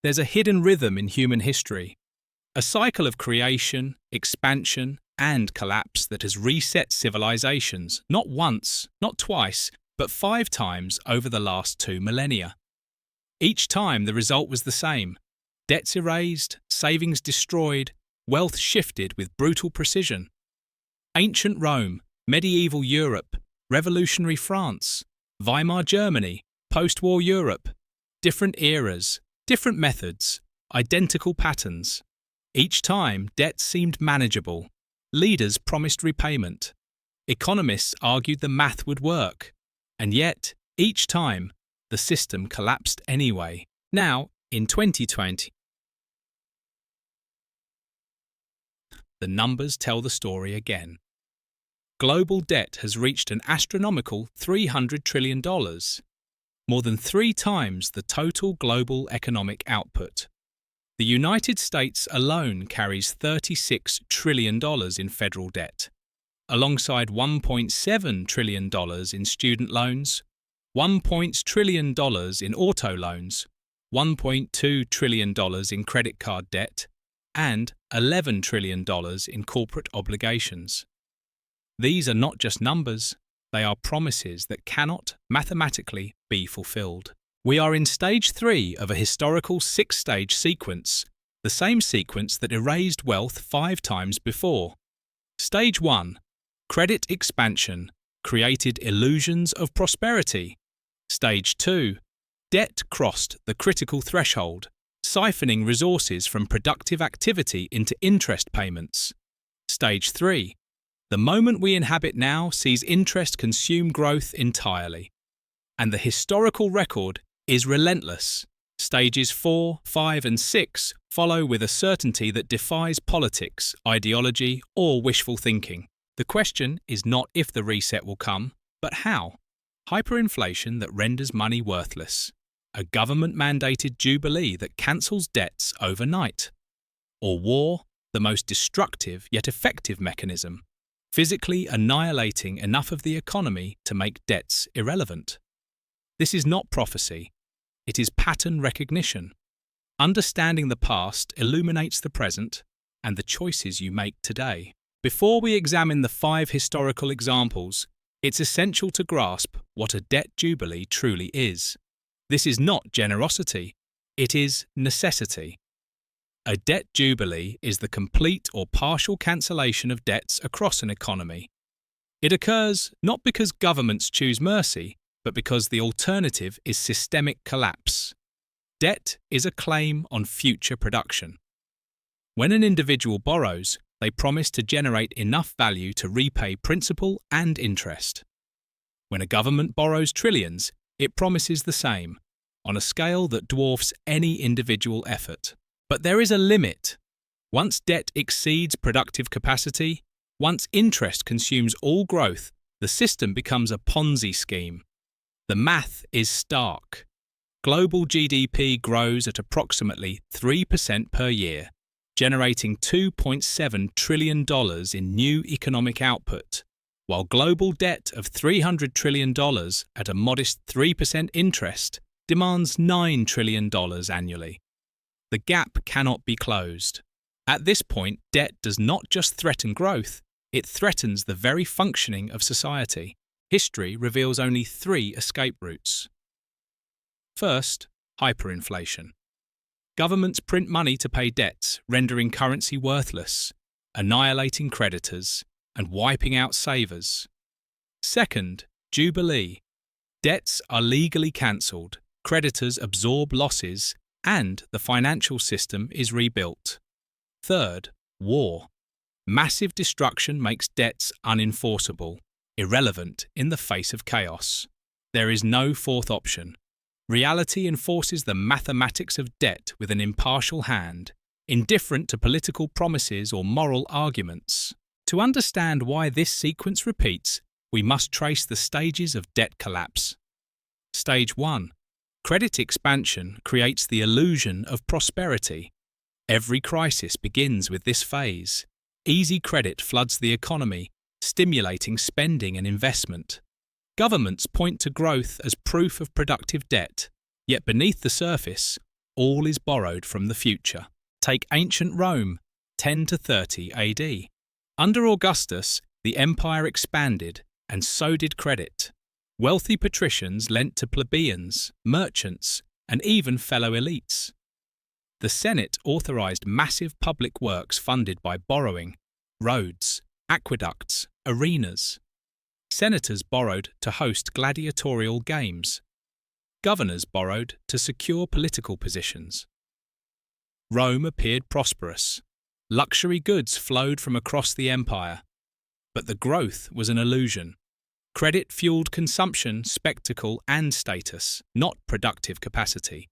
There's a hidden rhythm in human history, a cycle of creation, expansion, and collapse that has reset civilizations, not once, not twice, but 5 times over the last 2 millennia. Each time the result was the same: debts erased, savings destroyed, wealth shifted with brutal precision. Ancient Rome, medieval Europe, revolutionary France, Weimar Germany, post-war Europe. Different eras, different methods, identical patterns. Each time, debt seemed manageable. Leaders promised repayment. Economists argued the math would work. And yet, each time, the system collapsed anyway. Now, in 2020, the numbers tell the story again. Global debt has reached an astronomical $300 trillion, more than 3 times the total global economic output. The United States alone carries $36 trillion in federal debt, alongside $1.7 trillion in student loans, $1 trillion in auto loans, $1.2 trillion in credit card debt, and $11 trillion in corporate obligations. These are not just numbers, they are promises that cannot mathematically be fulfilled. We are in stage 3 of a historical 6-stage sequence, the same sequence that erased wealth 5 times before. Stage 1. Credit expansion created illusions of prosperity. Stage 2. Debt crossed the critical threshold, siphoning resources from productive activity into interest payments. Stage 3. The moment we inhabit now sees interest consume growth entirely. And the historical record is relentless. Stages 4, 5, and 6 follow with a certainty that defies politics, ideology, or wishful thinking. The question is not if the reset will come, but how. Hyperinflation that renders money worthless. A government-mandated jubilee that cancels debts overnight. Or war, the most destructive yet effective mechanism, physically annihilating enough of the economy to make debts irrelevant. This is not prophecy. It is pattern recognition. Understanding the past illuminates the present and the choices you make today. Before we examine the 5 historical examples, it's essential to grasp what a debt jubilee truly is. This is not generosity, it is necessity. A debt jubilee is the complete or partial cancellation of debts across an economy. It occurs not because governments choose mercy, but because the alternative is systemic collapse. Debt is a claim on future production. When an individual borrows, they promise to generate enough value to repay principal and interest. When a government borrows trillions, it promises the same, on a scale that dwarfs any individual effort. But there is a limit. Once debt exceeds productive capacity, once interest consumes all growth, the system becomes a Ponzi scheme. The math is stark. Global GDP grows at approximately 3% per year, generating $2.7 trillion in new economic output, while global debt of $300 trillion at a modest 3% interest demands $9 trillion annually. The gap cannot be closed. At this point, debt does not just threaten growth, it threatens the very functioning of society. History reveals only 3 escape routes. First, hyperinflation. Governments print money to pay debts, rendering currency worthless, annihilating creditors, and wiping out savers. Second, jubilee. Debts are legally cancelled, creditors absorb losses, and the financial system is rebuilt. Third, war. Massive destruction makes debts unenforceable, irrelevant in the face of chaos. There is no fourth option. Reality enforces the mathematics of debt with an impartial hand, indifferent to political promises or moral arguments. To understand why this sequence repeats, we must trace the stages of debt collapse. Stage 1. Credit expansion creates the illusion of prosperity. Every crisis begins with this phase. Easy credit floods the economy, stimulating spending and investment. Governments point to growth as proof of productive debt, yet beneath the surface, all is borrowed from the future. Take ancient Rome, 10 to 30 AD. Under Augustus, the empire expanded, and so did credit. Wealthy patricians lent to plebeians, merchants, and even fellow elites. The Senate authorized massive public works funded by borrowing: roads, aqueducts, arenas. Senators borrowed to host gladiatorial games. Governors borrowed to secure political positions. Rome appeared prosperous. Luxury goods flowed from across the empire. But the growth was an illusion. Credit fueled consumption, spectacle, and status, not productive capacity.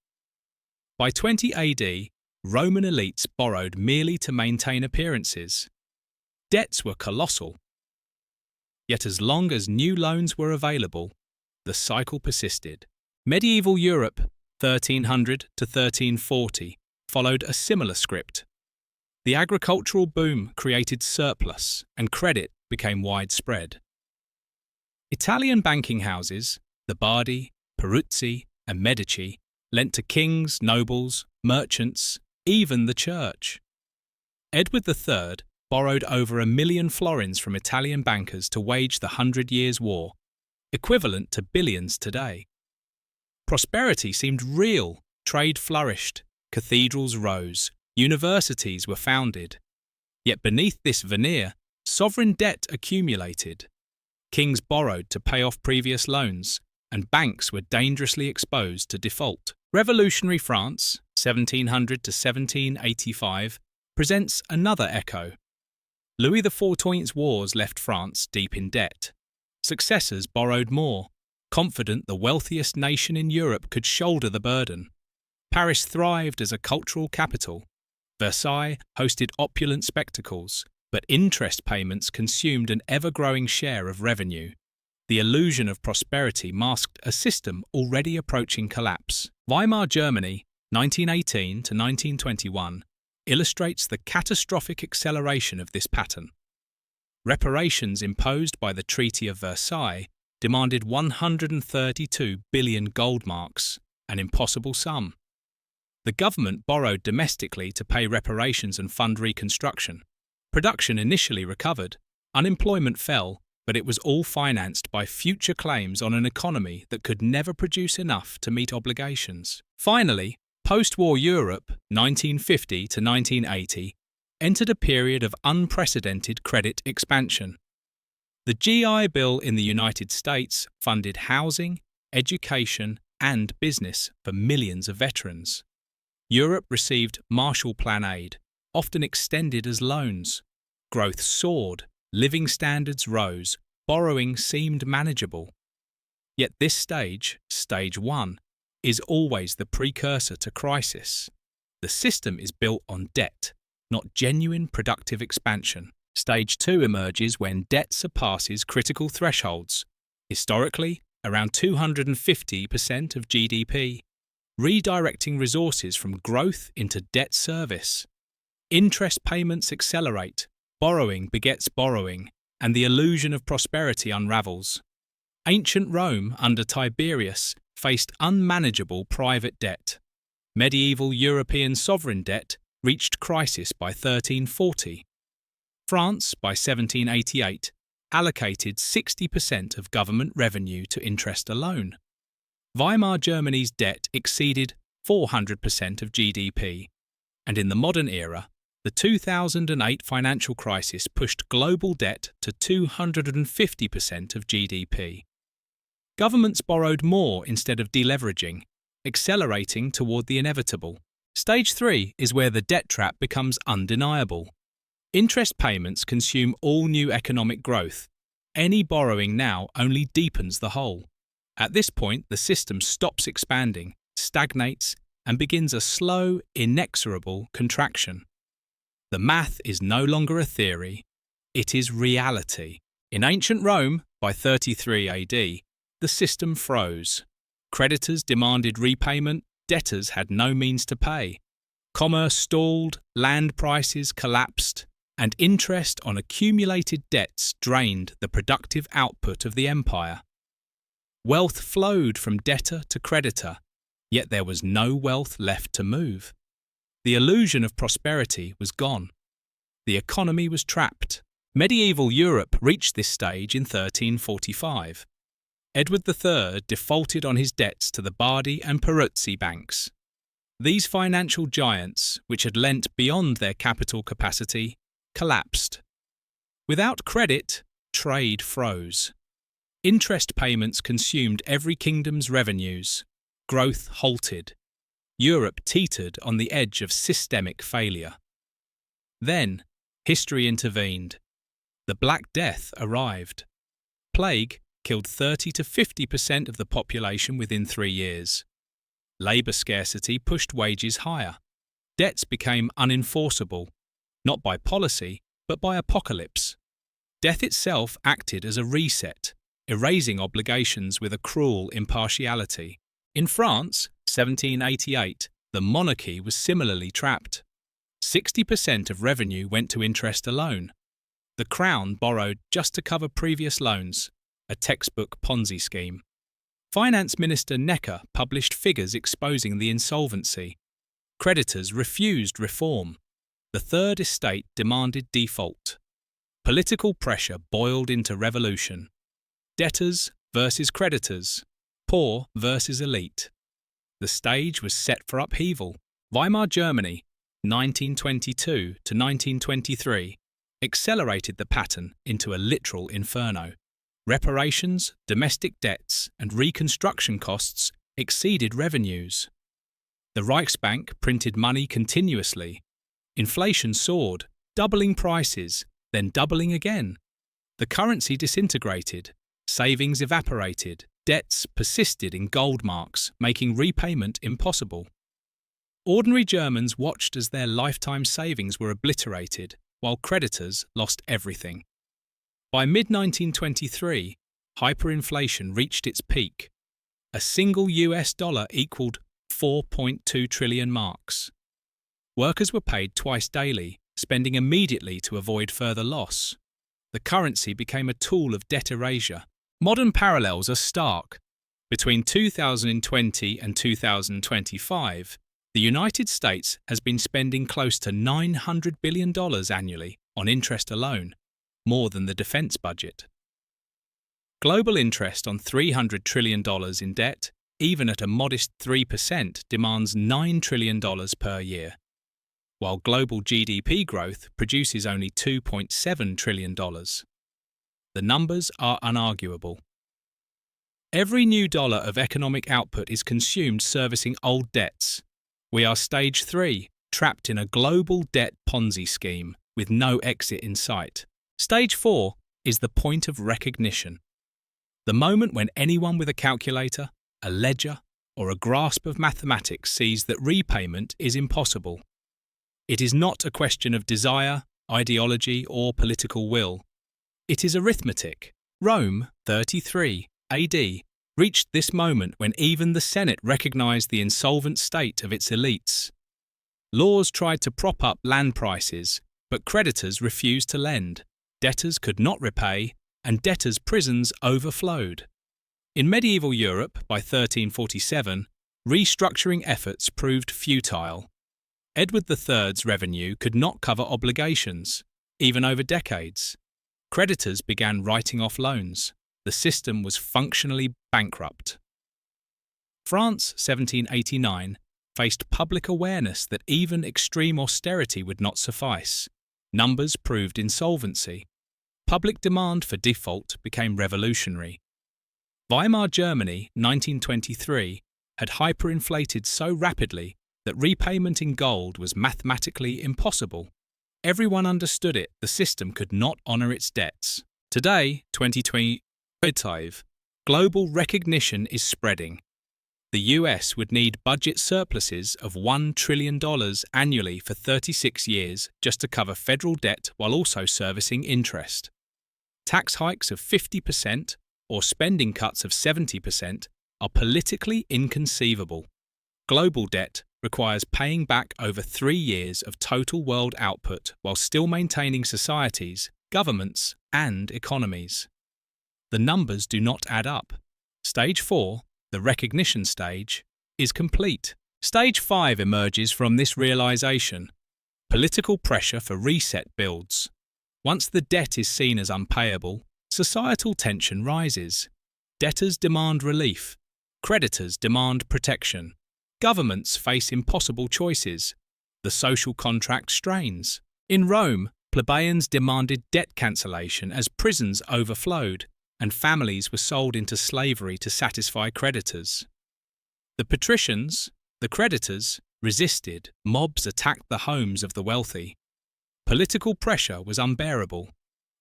By 20 AD, Roman elites borrowed merely to maintain appearances. Debts were colossal. Yet as long as new loans were available, the cycle persisted. Medieval Europe, 1300 to 1340, followed a similar script. The agricultural boom created surplus, and credit became widespread. Italian banking houses, the Bardi, Peruzzi, and Medici, lent to kings, nobles, merchants, even the church. Edward III borrowed over 1 million florins from Italian bankers to wage the 100 Years' War, equivalent to billions today. Prosperity seemed real. Trade flourished, cathedrals rose, universities were founded. Yet beneath this veneer, sovereign debt accumulated. Kings borrowed to pay off previous loans, and banks were dangerously exposed to default. Revolutionary France, 1700 to 1785, presents another echo. Louis XIV's wars left France deep in debt. Successors borrowed more, confident the wealthiest nation in Europe could shoulder the burden. Paris thrived as a cultural capital. Versailles hosted opulent spectacles, but interest payments consumed an ever-growing share of revenue. The illusion of prosperity masked a system already approaching collapse. Weimar Germany, 1918 to 1921, illustrates the catastrophic acceleration of this pattern. Reparations imposed by the Treaty of Versailles demanded 132 billion gold marks, an impossible sum. The government borrowed domestically to pay reparations and fund reconstruction. Production initially recovered, unemployment fell, but it was all financed by future claims on an economy that could never produce enough to meet obligations. Finally, post-war Europe, 1950 to 1980, entered a period of unprecedented credit expansion. The GI Bill in the United States funded housing, education, and business for millions of veterans. Europe received Marshall Plan aid, often extended as loans. Growth soared, living standards rose, borrowing seemed manageable. Yet this stage, stage 1, is always the precursor to crisis. The system is built on debt, not genuine productive expansion. Stage 2 emerges when debt surpasses critical thresholds, historically around 250% of GDP, redirecting resources from growth into debt service. Interest payments accelerate, borrowing begets borrowing, and the illusion of prosperity unravels. Ancient Rome under Tiberius faced unmanageable private debt. Medieval European sovereign debt reached crisis by 1340. France, by 1788, allocated 60% of government revenue to interest alone. Weimar Germany's debt exceeded 400% of GDP, and in the modern era, the 2008 financial crisis pushed global debt to 250% of GDP. Governments borrowed more instead of deleveraging, accelerating toward the inevitable. Stage 3 is where the debt trap becomes undeniable. Interest payments consume all new economic growth. Any borrowing now only deepens the hole. At this point, the system stops expanding, stagnates, and begins a slow, inexorable contraction. The math is no longer a theory, it is reality. In ancient Rome, by 33 AD, the system froze. Creditors demanded repayment, debtors had no means to pay. Commerce stalled, land prices collapsed, and interest on accumulated debts drained the productive output of the empire. Wealth flowed from debtor to creditor, Yet there was no wealth left to move. The illusion of prosperity was gone. The economy was trapped. Medieval Europe reached this stage in 1345. Edward III defaulted on his debts to the Bardi and Peruzzi banks. These financial giants, which had lent beyond their capital capacity, collapsed. Without credit, trade froze. Interest payments consumed every kingdom's revenues. Growth halted. Europe teetered on the edge of systemic failure. Then, history intervened. The Black Death arrived. Plague killed 30 to 50% of the population within 3 years. Labour scarcity pushed wages higher. Debts became unenforceable, not by policy, but by apocalypse. Death itself acted as a reset, erasing obligations with a cruel impartiality. In France, 1788, the monarchy was similarly trapped. 60% of revenue went to interest alone. The Crown borrowed just to cover previous loans, a textbook Ponzi scheme. Finance Minister Necker published figures exposing the insolvency. Creditors refused reform. The Third Estate demanded default. Political pressure boiled into revolution. Debtors versus creditors. Poor versus elite. The stage was set for upheaval. Weimar Germany, 1922 to 1923, accelerated the pattern into a literal inferno. Reparations, domestic debts, and reconstruction costs exceeded revenues. The Reichsbank printed money continuously. Inflation soared, doubling prices, then doubling again. The currency disintegrated. Savings evaporated. Debts persisted in gold marks, making repayment impossible. Ordinary Germans watched as their lifetime savings were obliterated, while creditors lost everything. By mid-1923, hyperinflation reached its peak. A single US dollar equaled 4.2 trillion marks. Workers were paid twice daily, spending immediately to avoid further loss. The currency became a tool of debt erasure. Modern parallels are stark. Between 2020 and 2025, the United States has been spending close to $900 billion annually on interest alone, more than the defense budget. Global interest on $300 trillion in debt, even at a modest 3%, demands $9 trillion per year, while global GDP growth produces only $2.7 trillion. The numbers are unarguable. Every new dollar of economic output is consumed servicing old debts. We are stage 3, trapped in a global debt Ponzi scheme with no exit in sight. Stage 4 is the point of recognition. The moment when anyone with a calculator, a ledger, or a grasp of mathematics sees that repayment is impossible. It is not a question of desire, ideology, or political will. It is arithmetic. Rome, 33 AD, reached this moment when even the Senate recognized the insolvent state of its elites. Laws tried to prop up land prices, but creditors refused to lend. Debtors could not repay, and debtors' prisons overflowed. In medieval Europe, by 1347, restructuring efforts proved futile. Edward III's revenue could not cover obligations, even over decades. Creditors began writing off loans. The system was functionally bankrupt. France, 1789, faced public awareness that even extreme austerity would not suffice. Numbers proved insolvency. Public demand for default became revolutionary. Weimar Germany, 1923, had hyperinflated so rapidly that repayment in gold was mathematically impossible. Everyone understood it. The system could not honour its debts. Today, 2025, global recognition is spreading. The US would need budget surpluses of $1 trillion annually for 36 years just to cover federal debt while also servicing interest. Tax hikes of 50% or spending cuts of 70% are politically inconceivable. Global debt requires paying back over 3 years of total world output while still maintaining societies, governments, and economies. The numbers do not add up. Stage 4, the recognition stage, is complete. Stage 5 emerges from this realization. Political pressure for reset builds. Once the debt is seen as unpayable, societal tension rises. Debtors demand relief. Creditors demand protection. Governments face impossible choices. The social contract strains. In Rome, plebeians demanded debt cancellation as prisons overflowed, and families were sold into slavery to satisfy creditors. The patricians, the creditors, resisted. Mobs attacked the homes of the wealthy. Political pressure was unbearable.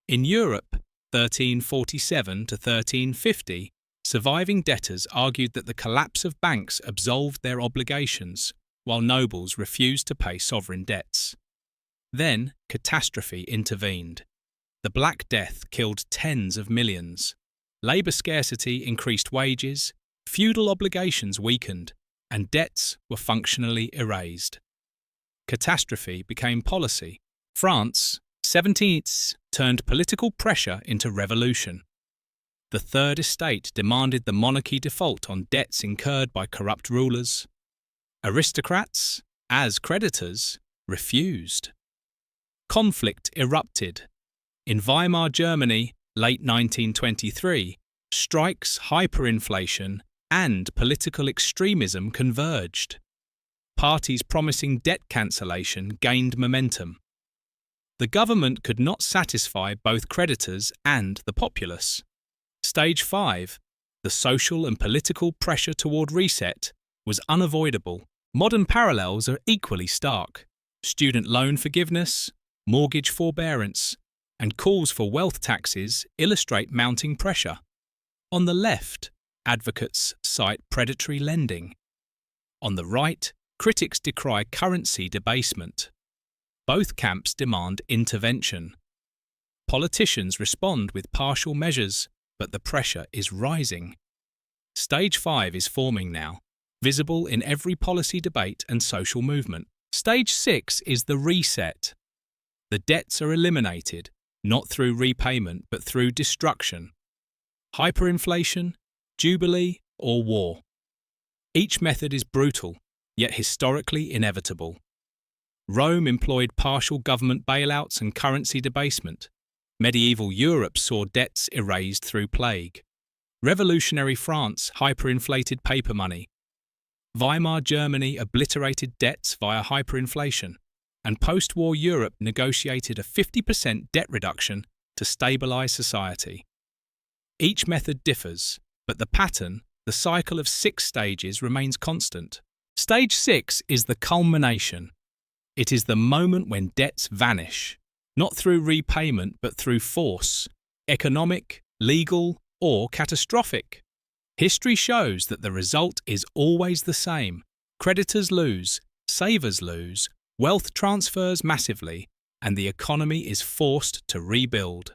In Europe, 1347 to 1350, surviving debtors argued that the collapse of banks absolved their obligations, while nobles refused to pay sovereign debts. Then, catastrophe intervened. The Black Death killed tens of millions. Labour scarcity increased wages, feudal obligations weakened, and debts were functionally erased. Catastrophe became policy. France, 17th, turned political pressure into revolution. The Third Estate demanded the monarchy default on debts incurred by corrupt rulers. Aristocrats, as creditors, refused. Conflict erupted. In Weimar Germany, late 1923, strikes, hyperinflation, and political extremism converged. Parties promising debt cancellation gained momentum. The government could not satisfy both creditors and the populace. Stage 5, the social and political pressure toward reset, was unavoidable. Modern parallels are equally stark. Student loan forgiveness, mortgage forbearance, and calls for wealth taxes illustrate mounting pressure. On the left, advocates cite predatory lending. On the right, critics decry currency debasement. Both camps demand intervention. Politicians respond with partial measures, but the pressure is rising. Stage 5 is forming now, visible in every policy debate and social movement. Stage 6 is the reset. The debts are eliminated, not through repayment but through destruction. Hyperinflation, jubilee, or war. Each method is brutal, yet historically inevitable. Rome employed partial government bailouts and currency debasement. Medieval Europe saw debts erased through plague. Revolutionary France hyperinflated paper money. Weimar Germany obliterated debts via hyperinflation, and post-war Europe negotiated a 50% debt reduction to stabilise society. Each method differs, but the pattern, the cycle of 6 stages, remains constant. Stage 6 is the culmination. It is the moment when debts vanish, not through repayment but through force, economic, legal, or catastrophic. History shows that the result is always the same. Creditors lose, savers lose, wealth transfers massively, and the economy is forced to rebuild.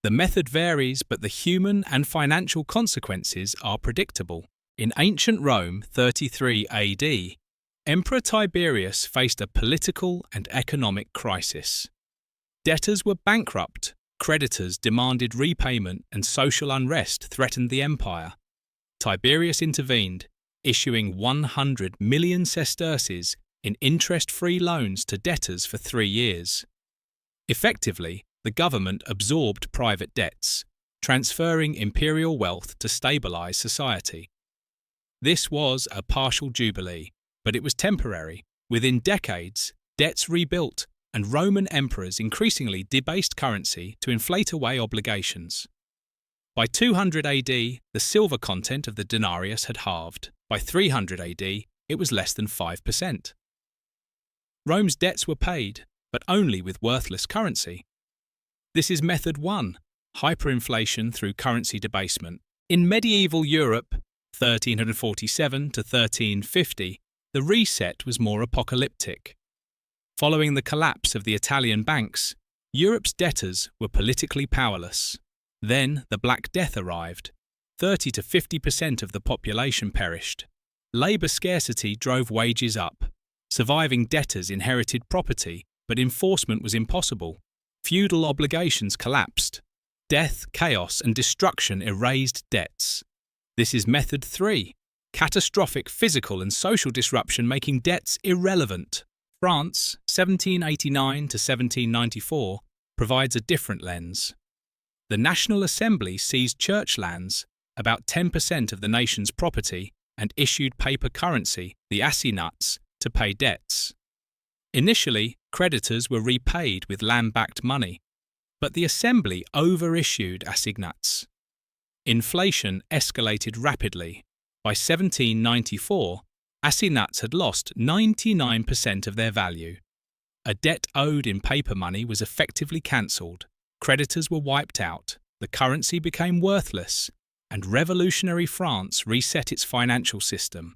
The method varies, but the human and financial consequences are predictable. In ancient Rome, 33 AD, Emperor Tiberius faced a political and economic crisis. Debtors were bankrupt, creditors demanded repayment, and social unrest threatened the empire. Tiberius intervened, issuing 100 million sesterces in interest-free loans to debtors for 3 years. Effectively, the government absorbed private debts, transferring imperial wealth to stabilise society. This was a partial jubilee, but it was temporary. Within decades, debts rebuilt, and Roman emperors increasingly debased currency to inflate away obligations. By 200 AD, the silver content of the denarius had halved. By 300 AD, it was less than 5%. Rome's debts were paid, but only with worthless currency. This is method 1, hyperinflation through currency debasement. In medieval Europe, 1347 to 1350, the reset was more apocalyptic. Following the collapse of the Italian banks, Europe's debtors were politically powerless. Then the Black Death arrived. 30 to 50% of the population perished. Labour scarcity drove wages up. Surviving debtors inherited property, but enforcement was impossible. Feudal obligations collapsed. Death, chaos, and destruction erased debts. This is method 3, catastrophic physical and social disruption making debts irrelevant. France, 1789 to 1794, provides a different lens. The National Assembly seized church lands, about 10% of the nation's property, and issued paper currency, the assignats, to pay debts. Initially, creditors were repaid with land-backed money, but the Assembly overissued assignats. Inflation escalated rapidly. By 1794, assignats had lost 99% of their value. A debt owed in paper money was effectively cancelled, creditors were wiped out, the currency became worthless, and revolutionary France reset its financial system.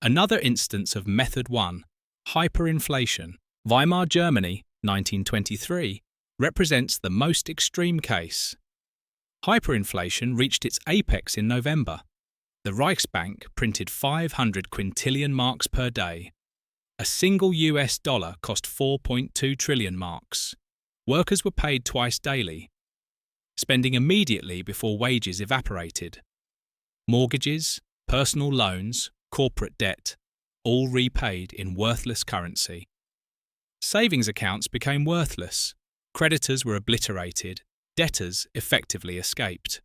Another instance of Method 1, hyperinflation, Weimar Germany, 1923, represents the most extreme case. Hyperinflation reached its apex in November. The Reichsbank printed 500 quintillion marks per day. A single US dollar cost 4.2 trillion marks. Workers were paid twice daily, spending immediately before wages evaporated. Mortgages, personal loans, corporate debt, all repaid in worthless currency. Savings accounts became worthless. Creditors were obliterated. Debtors effectively escaped.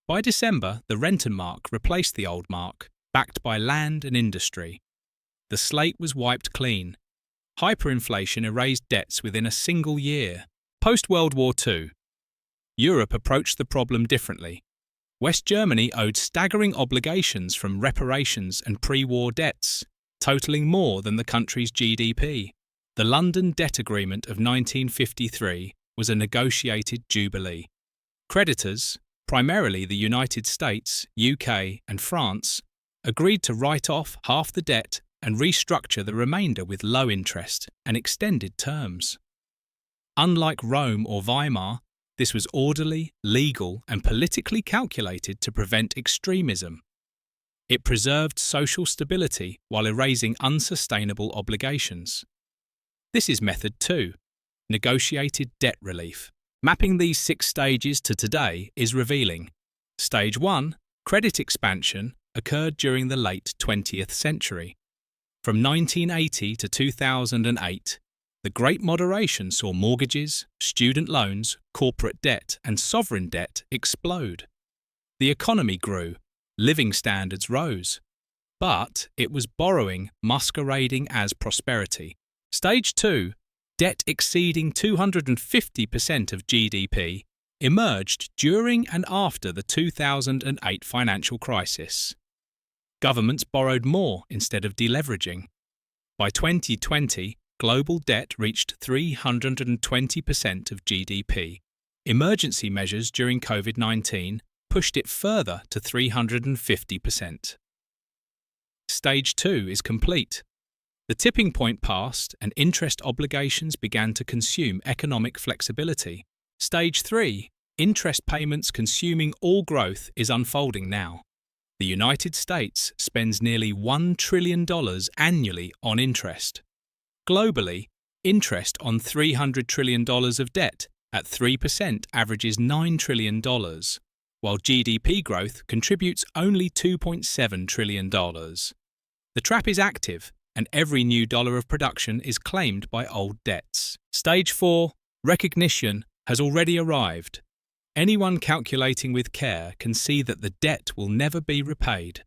By December, the Rentenmark replaced the old mark, backed by land and industry. The slate was wiped clean. Hyperinflation erased debts within a single year. Post-World War II, Europe approached the problem differently. West Germany owed staggering obligations from reparations and pre-war debts, totaling more than the country's GDP. The London Debt Agreement of 1953 was a negotiated jubilee. Creditors, primarily the United States, UK, and France, agreed to write off half the debt and restructure the remainder with low interest and extended terms. Unlike Rome or Weimar, this was orderly, legal, and politically calculated to prevent extremism. It preserved social stability while erasing unsustainable obligations. This is Method 2, negotiated debt relief. Mapping these 6 stages to today is revealing. Stage 1, credit expansion, occurred during the late 20th century. From 1980 to 2008, the Great Moderation saw mortgages, student loans, corporate debt, and sovereign debt explode. The economy grew, living standards rose. But it was borrowing masquerading as prosperity. Stage 2, debt exceeding 250% of GDP, emerged during and after the 2008 financial crisis. Governments borrowed more instead of deleveraging. By 2020, global debt reached 320% of GDP. Emergency measures during COVID-19 pushed it further to 350%. Stage 2 is complete. The tipping point passed and interest obligations began to consume economic flexibility. Stage 3, interest payments consuming all growth, is unfolding now. The United States spends nearly $1 trillion annually on interest. Globally, interest on $300 trillion of debt at 3% averages $9 trillion, while GDP growth contributes only $2.7 trillion. The trap is active, and every new dollar of production is claimed by old debts. Stage 4, recognition, has already arrived. Anyone calculating with care can see that the debt will never be repaid.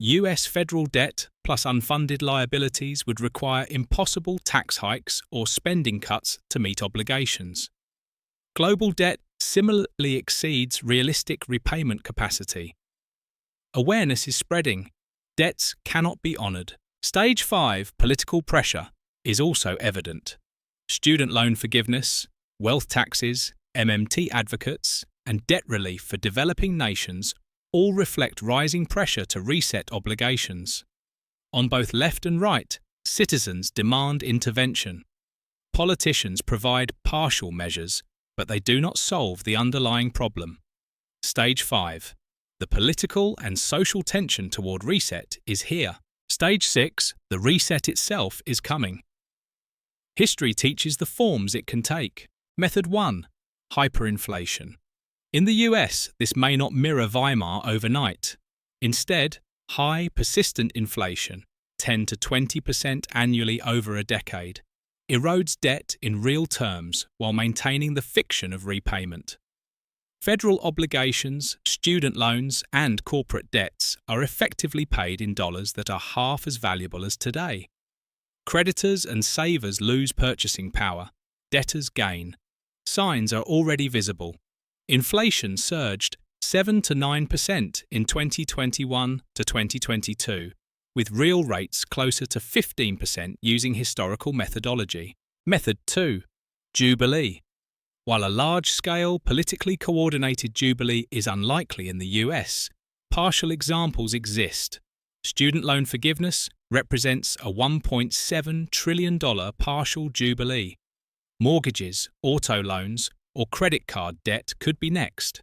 US federal debt plus unfunded liabilities would require impossible tax hikes or spending cuts to meet obligations. Global debt similarly exceeds realistic repayment capacity. Awareness is spreading. Debts cannot be honoured. Stage 5, political pressure, is also evident. Student loan forgiveness, wealth taxes, MMT advocates, and debt relief for developing nations all reflect rising pressure to reset obligations. On both left and right, citizens demand intervention. Politicians provide partial measures, but they do not solve the underlying problem. Stage 5. The political and social tension toward reset is here. Stage 6. The reset itself is coming. History teaches the forms it can take. Method 1. Hyperinflation. In the US, this may not mirror Weimar overnight. Instead, High, persistent inflation, 10 to 20% annually over a decade, erodes debt in real terms while maintaining the fiction of repayment. Federal obligations, student loans, and corporate debts are effectively paid in dollars that are half as valuable as today. Creditors and savers lose purchasing power, debtors gain. Signs are already visible. Inflation surged 7 to 9% in 2021 to 2022, with real rates closer to 15% using historical methodology. Method 2. Jubilee. While a large-scale, politically coordinated jubilee is unlikely in the US, partial examples exist. Student loan forgiveness represents a $1.7 trillion partial jubilee. Mortgages, auto loans, or credit card debt could be next.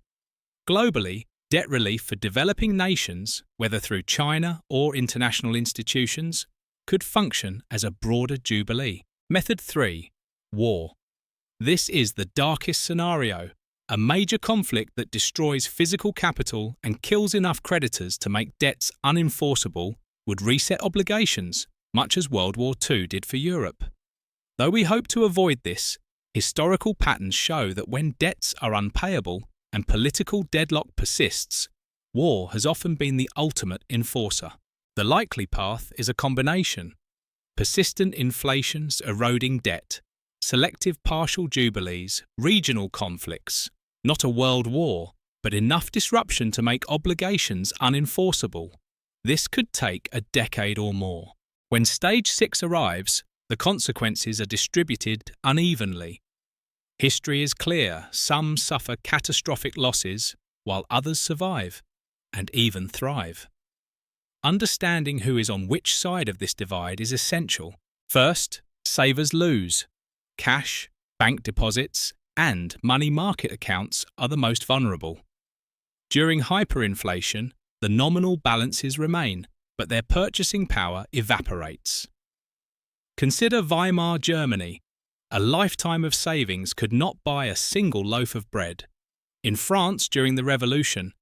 Globally, debt relief for developing nations, whether through China or international institutions, could function as a broader jubilee. Method 3. War. This is the darkest scenario, a major conflict that destroys physical capital and kills enough creditors to make debts unenforceable would reset obligations, much as World War II did for Europe. Though we hope to avoid this, historical patterns show that when debts are unpayable and political deadlock persists, war has often been the ultimate enforcer. The likely path is a combination: persistent inflations eroding debt, selective partial jubilees, regional conflicts, not a world war, but enough disruption to make obligations unenforceable. This could take a decade or more. When stage 6 arrives, the consequences are distributed unevenly. History is clear: some suffer catastrophic losses, while others survive, and even thrive. Understanding who is on which side of this divide is essential. First, savers lose. Cash, bank deposits, and money market accounts are the most vulnerable. During hyperinflation, the nominal balances remain, but their purchasing power evaporates. Consider Weimar Germany. A lifetime of savings could not buy a single loaf of bread. In France during the Revolution,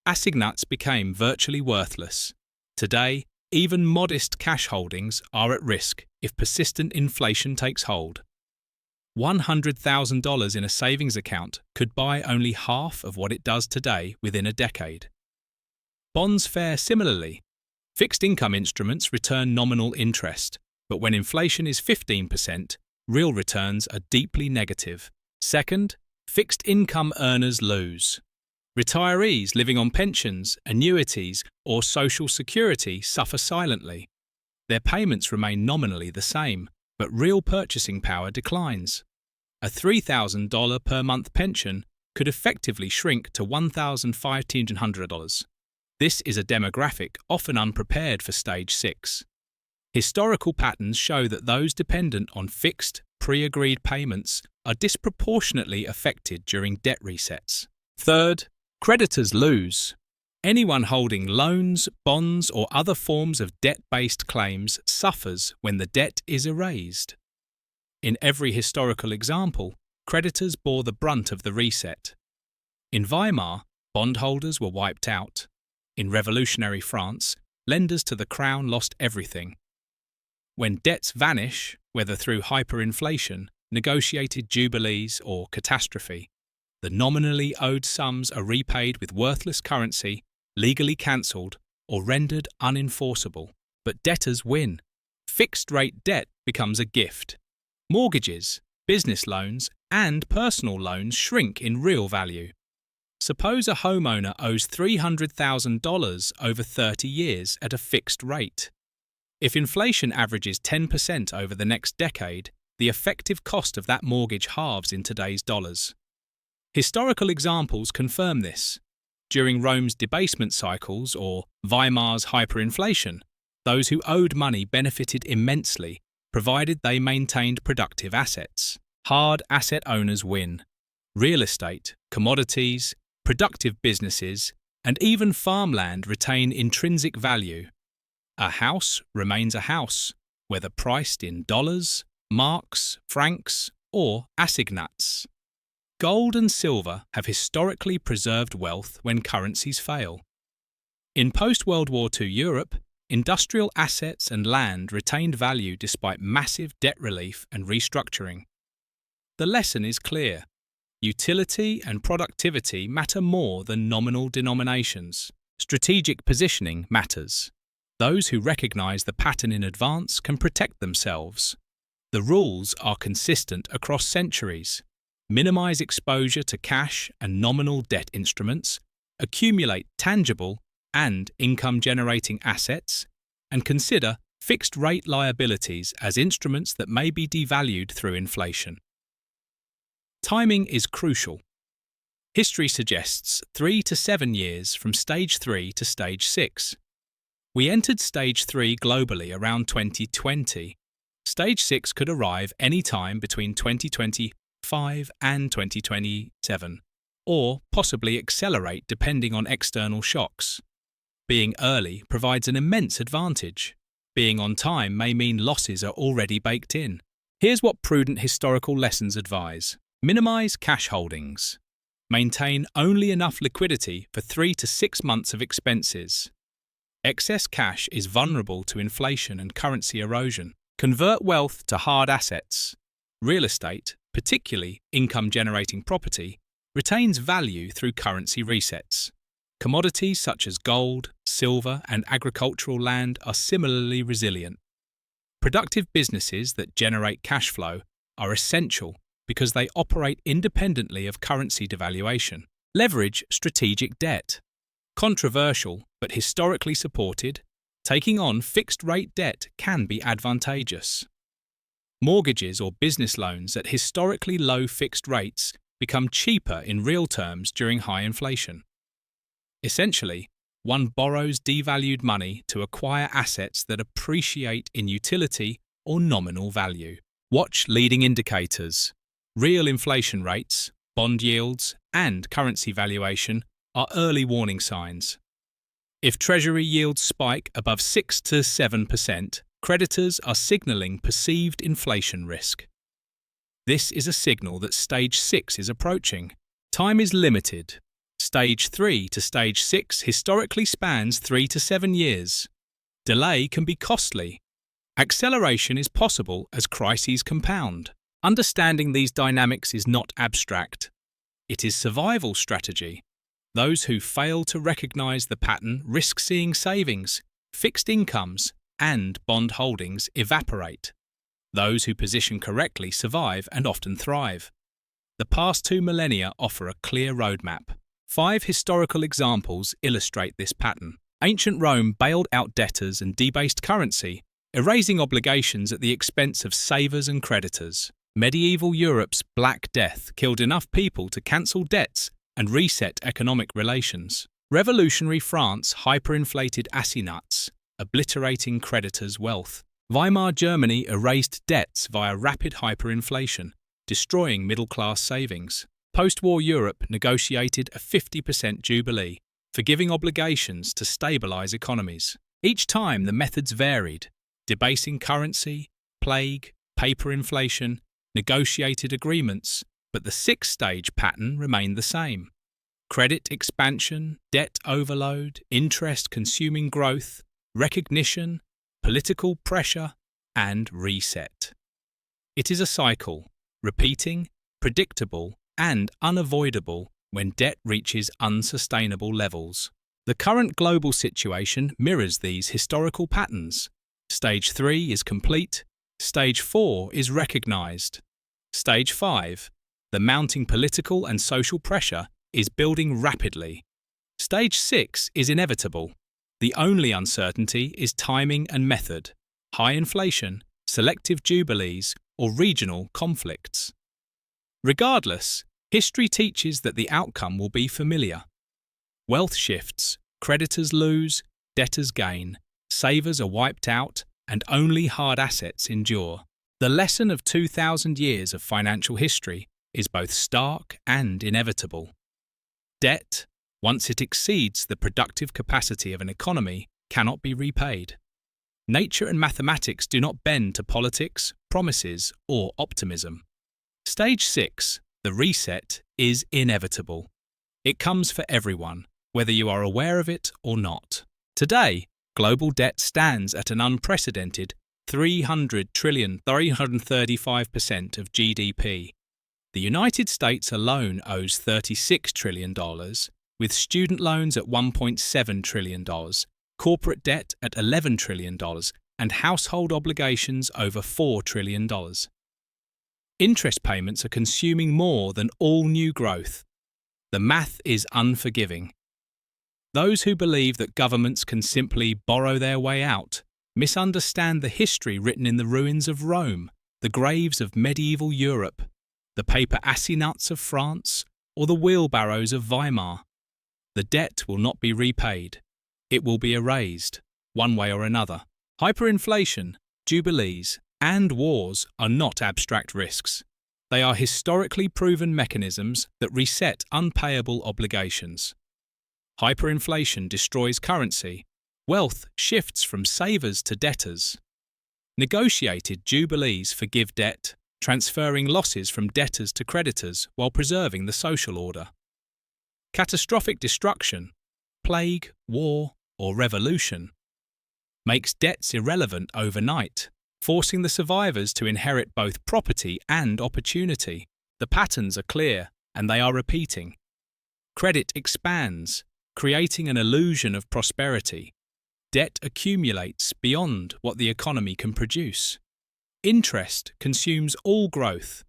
assignats became virtually worthless. Today, even modest cash holdings are at risk if persistent inflation takes hold. $100,000 in a savings account could buy only half of what it does today within a decade. Bonds fare similarly. Fixed income instruments return nominal interest, but when inflation is 15%, real returns are deeply negative. Second, fixed income earners lose. Retirees living on pensions, annuities, or Social Security suffer silently. Their payments remain nominally the same, but real purchasing power declines. A $3,000 per month pension could effectively shrink to $1,500. This is a demographic often unprepared for stage 6. Historical patterns show that those dependent on fixed, pre-agreed payments are disproportionately affected during debt resets. Third, creditors lose. Anyone holding loans, bonds, or other forms of debt-based claims suffers when the debt is erased. In every historical example, creditors bore the brunt of the reset. In Weimar, bondholders were wiped out. In revolutionary France, lenders to the crown lost everything. When debts vanish, whether through hyperinflation, negotiated jubilees, or catastrophe, the nominally owed sums are repaid with worthless currency, legally cancelled, or rendered unenforceable. But debtors win. Fixed-rate debt becomes a gift. Mortgages, business loans, and personal loans shrink in real value. Suppose a homeowner owes $300,000 over 30 years at a fixed rate. If inflation averages 10% over the next decade, the effective cost of that mortgage halves in today's dollars. Historical examples confirm this. During Rome's debasement cycles or Weimar's hyperinflation, those who owed money benefited immensely, provided they maintained productive assets. Hard asset owners win. Real estate, commodities, productive businesses, and even farmland retain intrinsic value. A house remains a house, whether priced in dollars, marks, francs, or assignats. Gold and silver have historically preserved wealth when currencies fail. In post-World War II Europe, industrial assets and land retained value despite massive debt relief and restructuring. The lesson is clear. Utility and productivity matter more than nominal denominations. Strategic positioning matters. Those who recognize the pattern in advance can protect themselves. The rules are consistent across centuries. Minimize exposure to cash and nominal debt instruments, accumulate tangible and income-generating assets, and consider fixed-rate liabilities as instruments that may be devalued through inflation. Timing is crucial. History suggests 3 to 7 years from Stage 3 to Stage 6. We entered Stage 3 globally around 2020. Stage 6 could arrive any time between 2025 and 2027, or possibly accelerate depending on external shocks. Being early provides an immense advantage. Being on time may mean losses are already baked in. Here's what prudent historical lessons advise. Minimize cash holdings. Maintain only enough liquidity for 3 to 6 months of expenses. Excess cash is vulnerable to inflation and currency erosion. Convert wealth to hard assets. Real estate, particularly income-generating property, retains value through currency resets. Commodities such as gold, silver, and agricultural land are similarly resilient. Productive businesses that generate cash flow are essential because they operate independently of currency devaluation. Leverage strategic debt. Controversial but historically supported, taking on fixed-rate debt can be advantageous. Mortgages or business loans at historically low fixed rates become cheaper in real terms during high inflation. Essentially, one borrows devalued money to acquire assets that appreciate in utility or nominal value. Watch leading indicators. Real inflation rates, bond yields, and currency valuation are early warning signs. If Treasury yields spike above 6 to 7%, creditors are signaling perceived inflation risk. This is a signal that Stage 6 is approaching. Time is limited. Stage 3 to Stage 6 historically spans 3 to 7 years. Delay can be costly. Acceleration is possible as crises compound. Understanding these dynamics is not abstract. It is survival strategy. Those who fail to recognize the pattern risk seeing savings, fixed incomes, and bond holdings evaporate. Those who position correctly survive and often thrive. The past 2 millennia offer a clear roadmap. 5 historical examples illustrate this pattern. Ancient Rome bailed out debtors and debased currency, erasing obligations at the expense of savers and creditors. Medieval Europe's Black Death killed enough people to cancel debts and reset economic relations. Revolutionary France hyperinflated assignats, obliterating creditors' wealth. Weimar Germany erased debts via rapid hyperinflation, destroying middle-class savings. Post-war Europe negotiated a 50% jubilee, forgiving obligations to stabilize economies. Each time the methods varied: debasing currency, plague, paper inflation, negotiated agreements, but the 6-stage pattern remained the same. Credit expansion, debt overload, interest consuming growth, recognition, political pressure, and reset. It is a cycle, repeating, predictable, and unavoidable when debt reaches unsustainable levels. The current global situation mirrors these historical patterns. Stage 3 is complete. Stage 4 is recognized. Stage 5, the mounting political and social pressure, is building rapidly. Stage 6 is inevitable. The only uncertainty is timing and method, high inflation, selective jubilees, or regional conflicts. Regardless, history teaches that the outcome will be familiar. Wealth shifts, creditors lose, debtors gain, savers are wiped out, and only hard assets endure. The lesson of 2,000 years of financial history is both stark and inevitable. Debt, once it exceeds the productive capacity of an economy, cannot be repaid. Nature and mathematics do not bend to politics, promises, or optimism. Stage 6, the reset, is inevitable. It comes for everyone, whether you are aware of it or not. Today, global debt stands at an unprecedented 300 trillion, 335% of GDP. The United States alone owes $36 trillion, with student loans at $1.7 trillion, corporate debt at $11 trillion, and household obligations over $4 trillion. Interest payments are consuming more than all new growth. The math is unforgiving. Those who believe that governments can simply borrow their way out misunderstand the history written in the ruins of Rome, the graves of medieval Europe, the paper assignats of France, or the wheelbarrows of Weimar. The debt will not be repaid. It will be erased, one way or another. Hyperinflation, jubilees, and wars are not abstract risks. They are historically proven mechanisms that reset unpayable obligations. Hyperinflation destroys currency. Wealth shifts from savers to debtors. Negotiated jubilees forgive debt, transferring losses from debtors to creditors while preserving the social order. Catastrophic destruction, plague, war, or revolution, makes debts irrelevant overnight, forcing the survivors to inherit both property and opportunity. The patterns are clear, and they are repeating. Credit expands, creating an illusion of prosperity. Debt accumulates beyond what the economy can produce. Interest consumes all growth.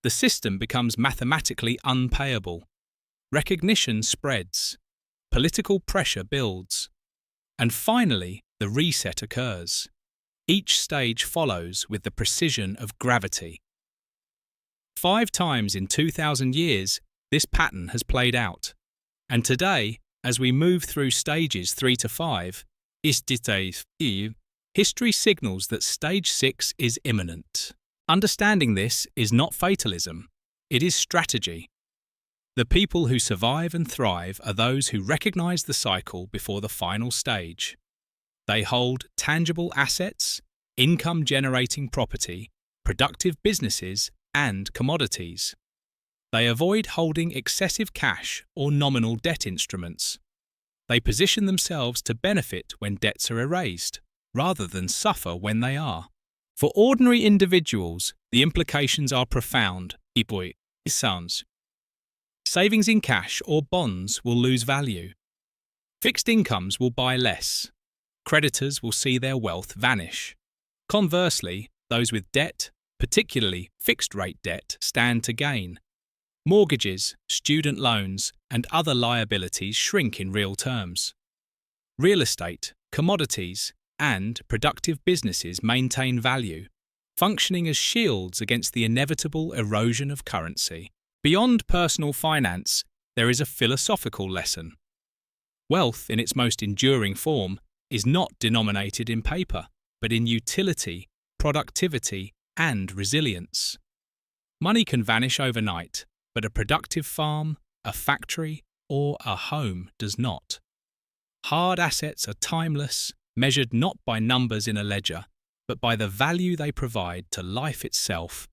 The system becomes mathematically unpayable. Recognition spreads. Political pressure builds. And finally, the reset occurs. Each stage follows with the precision of gravity. 5 times in 2,000 years, this pattern has played out. And today, as we move through stages 3 to 5, history signals that stage 6 is imminent. Understanding this is not fatalism, it is strategy. The people who survive and thrive are those who recognize the cycle before the final stage. They hold tangible assets, income-generating property, productive businesses, and commodities. They avoid holding excessive cash or nominal debt instruments. They position themselves to benefit when debts are erased, rather than suffer when they are. For ordinary individuals, the implications are profound. Savings in cash or bonds will lose value. Fixed incomes will buy less. Creditors will see their wealth vanish. Conversely, those with debt, particularly fixed-rate debt, stand to gain. Mortgages, student loans, and other liabilities shrink in real terms. Real estate, commodities, and productive businesses maintain value, functioning as shields against the inevitable erosion of currency. Beyond personal finance, there is a philosophical lesson. Wealth, in its most enduring form, is not denominated in paper, but in utility, productivity, and resilience. Money can vanish overnight, but a productive farm, a factory, or a home does not. Hard assets are timeless, measured not by numbers in a ledger, but by the value they provide to life itself.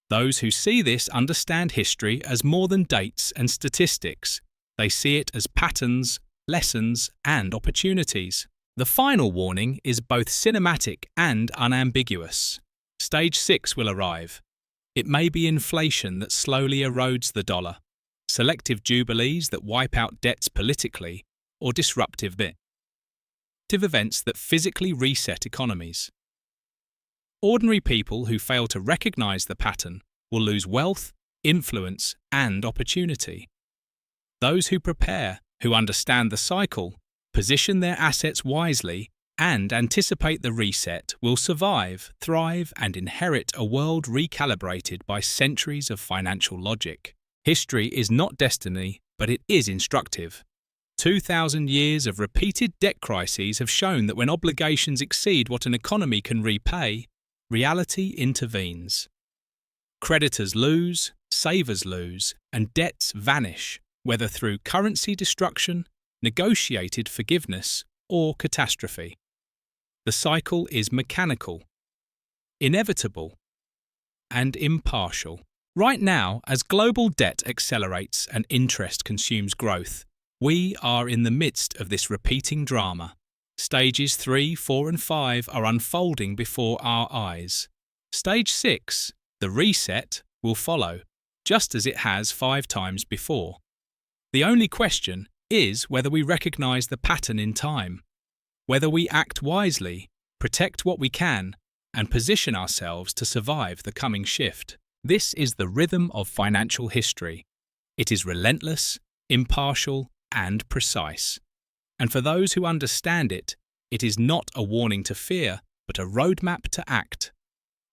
Those who see this understand history as more than dates and statistics. They see it as patterns, lessons, and opportunities. The final warning is both cinematic and unambiguous. Stage 6 will arrive. It may be inflation that slowly erodes the dollar, selective jubilees that wipe out debts politically, or disruptive events that physically reset economies. Ordinary people who fail to recognize the pattern will lose wealth, influence, and opportunity. Those who prepare, who understand the cycle, position their assets wisely, and anticipate the reset will survive, thrive, and inherit a world recalibrated by centuries of financial logic. History is not destiny, but it is instructive. 2,000 years of repeated debt crises have shown that when obligations exceed what an economy can repay, reality intervenes. Creditors lose, savers lose, and debts vanish, whether through currency destruction, negotiated forgiveness, or catastrophe. The cycle is mechanical, inevitable, and impartial. Right now, as global debt accelerates and interest consumes growth, We are in the midst of this repeating drama. Stages 3, 4 and 5 are unfolding before our eyes. Stage 6, the reset, will follow, just as it has 5 times before. The only question is whether we recognise the pattern in time, whether we act wisely, protect what we can, and position ourselves to survive the coming shift. This is the rhythm of financial history. It is relentless, impartial, and precise. And for those who understand it, it is not a warning to fear, but a roadmap to act.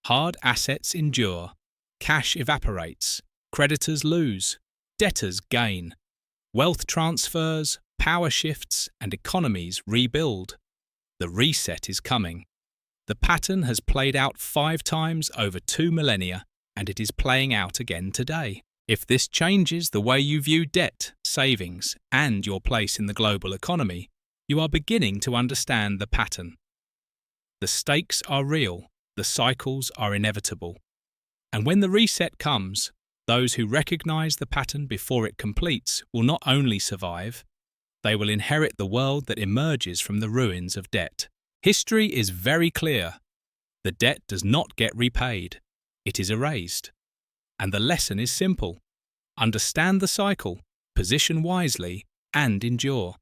Hard assets endure, cash evaporates, creditors lose, debtors gain. Wealth transfers, power shifts, and economies rebuild. The reset is coming. The pattern has played out 5 times over 2 millennia, and it is playing out again today. If this changes the way you view debt, savings, and your place in the global economy, you are beginning to understand the pattern. The stakes are real, the cycles are inevitable. And when the reset comes, those who recognise the pattern before it completes will not only survive, they will inherit the world that emerges from the ruins of debt. History is very clear. The debt does not get repaid. It is erased. And the lesson is simple. Understand the cycle, position wisely, and endure.